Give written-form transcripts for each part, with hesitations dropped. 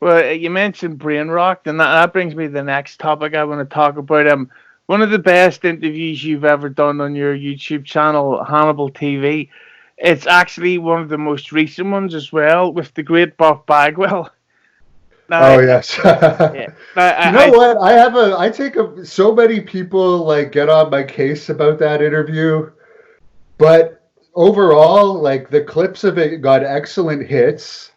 Well, you mentioned brain rock, and that brings me to the next topic I want to talk about. One of the best interviews you've ever done on your YouTube channel, Hannibal TV. It's actually one of the most recent ones as well, with the great Buff Bagwell. Now, Oh yes. yeah, now, You know what? So many people like get on my case about that interview, but overall, like the clips of it got excellent hits.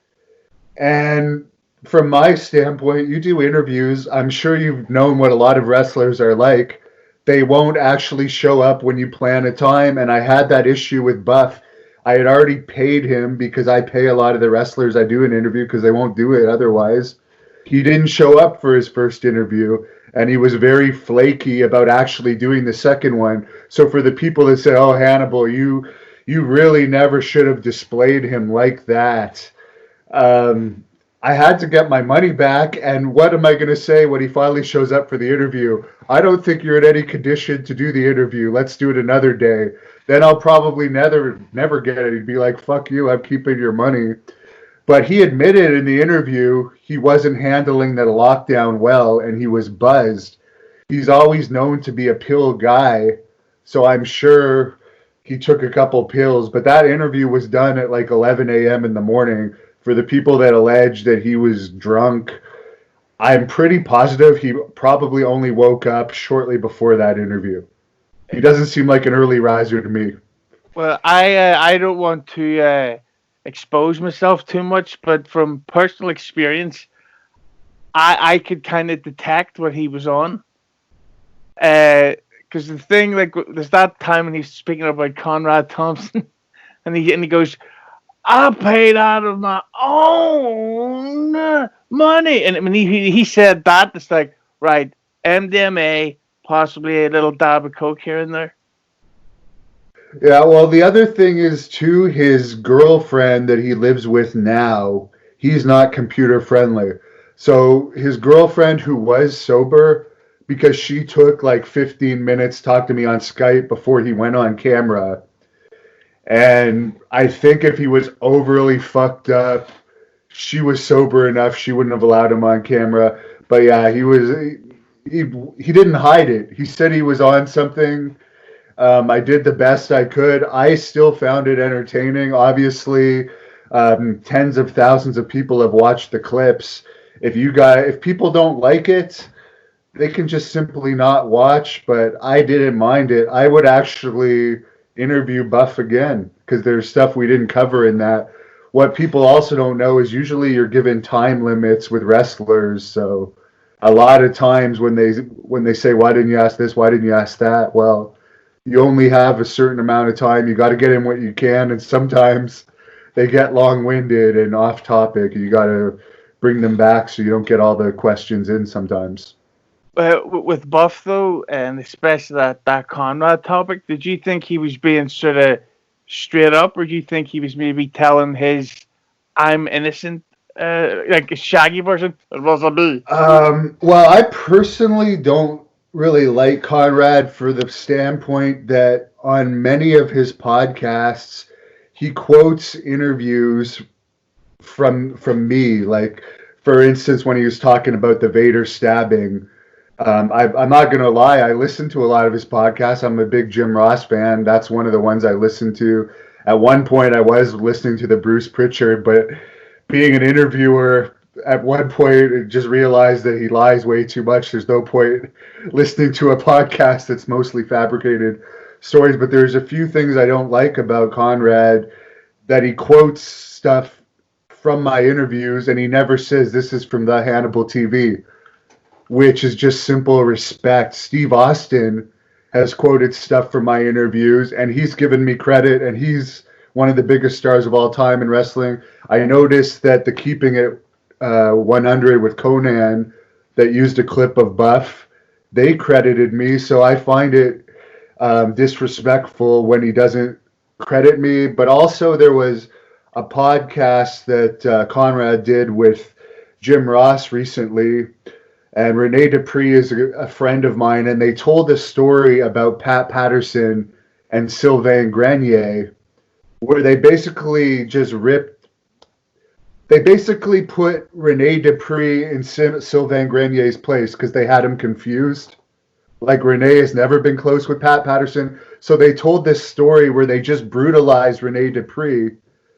And from my standpoint, you do interviews. I'm sure you've known what a lot of wrestlers are like. They won't actually show up when you plan a time. And I had that issue with Buff. I had already paid him because I pay a lot of the wrestlers I do an interview because they won't do it otherwise. He didn't show up for his first interview, and he was very flaky about actually doing the second one. So for the people that say, "Oh, Hannibal, you really never should have displayed him like that," I had to get my money back. And what am I going to say when he finally shows up for the interview? I don't think you're in any condition to do the interview. Let's do it another day. Then I'll probably never get it. He'd be like, "Fuck you, I'm keeping your money." But he admitted in the interview he wasn't handling the lockdown well and he was buzzed. He's always known to be a pill guy, so I'm sure he took a couple pills. But that interview was done at like 11 a.m. in the morning. For the people that allege that he was drunk, I'm pretty positive he probably only woke up shortly before that interview. He doesn't seem like an early riser to me. well, I don't want to expose myself too much, but from personal experience, I could kind of detect what he was on. Because the thing, like, there's that time when he's speaking about Conrad Thompson, and he goes, "I paid out of my own money," and when he said that, it's like, right, MDMA, possibly a little dab of coke here and there. Yeah, well, the other thing is too, his girlfriend that he lives with now, he's not computer friendly. So his girlfriend who was sober, because she took like 15 minutes, talked to me on Skype before he went on camera. And I think if he was overly fucked up, she was sober enough, she wouldn't have allowed him on camera. But yeah, he he didn't hide it. He said he was on something. I did the best I could. I still found it entertaining. Obviously, tens of thousands of people have watched the clips. If people don't like it, they can just simply not watch. But I didn't mind it. I would actually interview Buff again because there's stuff we didn't cover in that. What people also don't know is usually you're given time limits with wrestlers. So a lot of times when they say, "Why didn't you ask this? Why didn't you ask that?" Well, you only have a certain amount of time. You got to get in what you can, and sometimes they get long-winded and off topic. You got to bring them back so you don't get all the questions in sometimes. With Buff though, and especially that Conrad topic, did you think he was being sort of straight up, or do you think he was maybe telling his "I'm innocent," like a Shaggy version? It was a me. Well, I personally don't really like Conrad for the standpoint that on many of his podcasts, he quotes interviews from me. Like, for instance, when he was talking about the Vader stabbing, I'm not going to lie, I listen to a lot of his podcasts. I'm a big Jim Ross fan. That's one of the ones I listen to. At one point, I was listening to the Bruce Pritchard, but being an interviewer, at one point, I just realized that he lies way too much. There's no point listening to a podcast that's mostly fabricated stories. But there's a few things I don't like about Conrad, that he quotes stuff from my interviews and he never says this is from the Hannibal TV, which is just simple respect. Steve Austin has quoted stuff from my interviews, and he's given me credit, and he's one of the biggest stars of all time in wrestling. I noticed that the Keeping It 100 with Conan that used a clip of Buff, they credited me, so I find it disrespectful when he doesn't credit me. But also there was a podcast that Conrad did with Jim Ross recently, and Rene Dupree is a friend of mine, and they told a story about Pat Patterson and Sylvain Grenier, where they basically just ripped They basically put Rene Dupree in Sylvain Grenier's place because they had him confused. Like, Rene has never been close with Pat Patterson. So they told this story where they just brutalized Rene Dupree.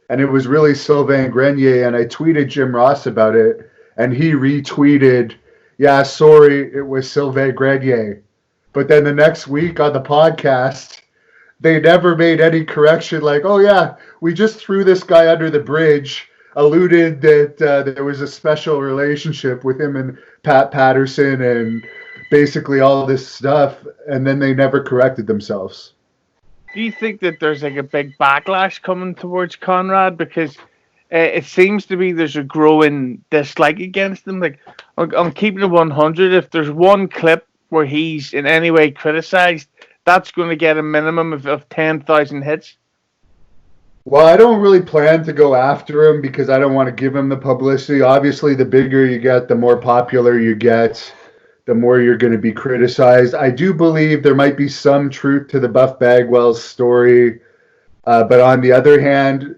And it was really Sylvain Grenier. And I tweeted Jim Ross about it. And he retweeted, yeah, sorry, it was Sylvain Grenier. But then the next week on the podcast, they never made any correction. Like, oh, yeah, we just threw this guy under the bridge, alluded that there was a special relationship with him and Pat Patterson and basically all this stuff, and then they never corrected themselves. Do you think that there's like a big backlash coming towards Conrad? Because it seems to be there's a growing dislike against him. Like, I'm keeping it 100. If there's one clip where he's in any way criticized, that's going to get a minimum of 10,000 hits. Well, I don't really plan to go after him because I don't want to give him the publicity. Obviously, the bigger you get, the more popular you get, the more you're going to be criticized. I do believe there might be some truth to the Buff Bagwell story. But on the other hand,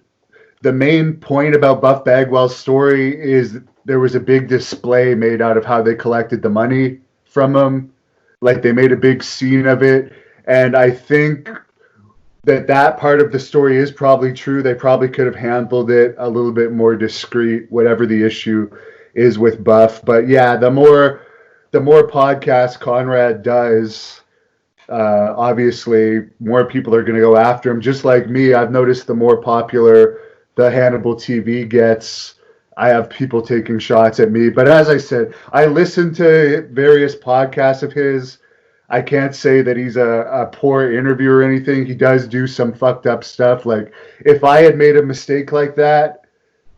the main point about Buff Bagwell's story is there was a big display made out of how they collected the money from him. Like, they made a big scene of it. And I think that part of the story is probably true. They probably could have handled it a little bit more discreet, whatever the issue is with Buff. But yeah, the more podcasts Conrad does, obviously more people are going to go after him. Just like me, I've noticed the more popular the Hannibal TV gets, I have people taking shots at me. But as I said, I listen to various podcasts of his. I can't say that he's a poor interviewer or anything. He does do some fucked up stuff. Like, if I had made a mistake like that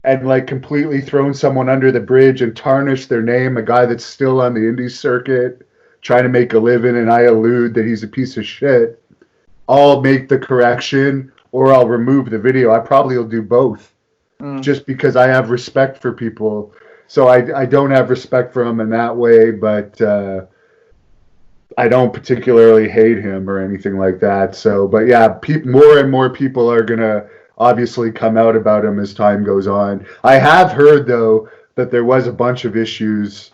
and like completely thrown someone under the bridge and tarnished their name, a guy that's still on the indie circuit trying to make a living, and I allude that he's a piece of shit, I'll make the correction or I'll remove the video. I probably will do both just because I have respect for people. So I don't have respect for him in that way, but I don't particularly hate him or anything like that. So, but yeah, more and more people are going to obviously come out about him as time goes on. I have heard, though, that there was a bunch of issues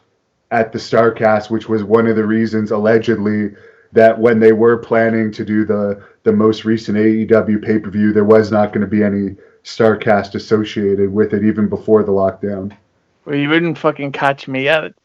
at the StarCast, which was one of the reasons, allegedly, that when they were planning to do the most recent AEW pay-per-view, there was not going to be any StarCast associated with it, even before the lockdown. Well, you wouldn't fucking catch me at it.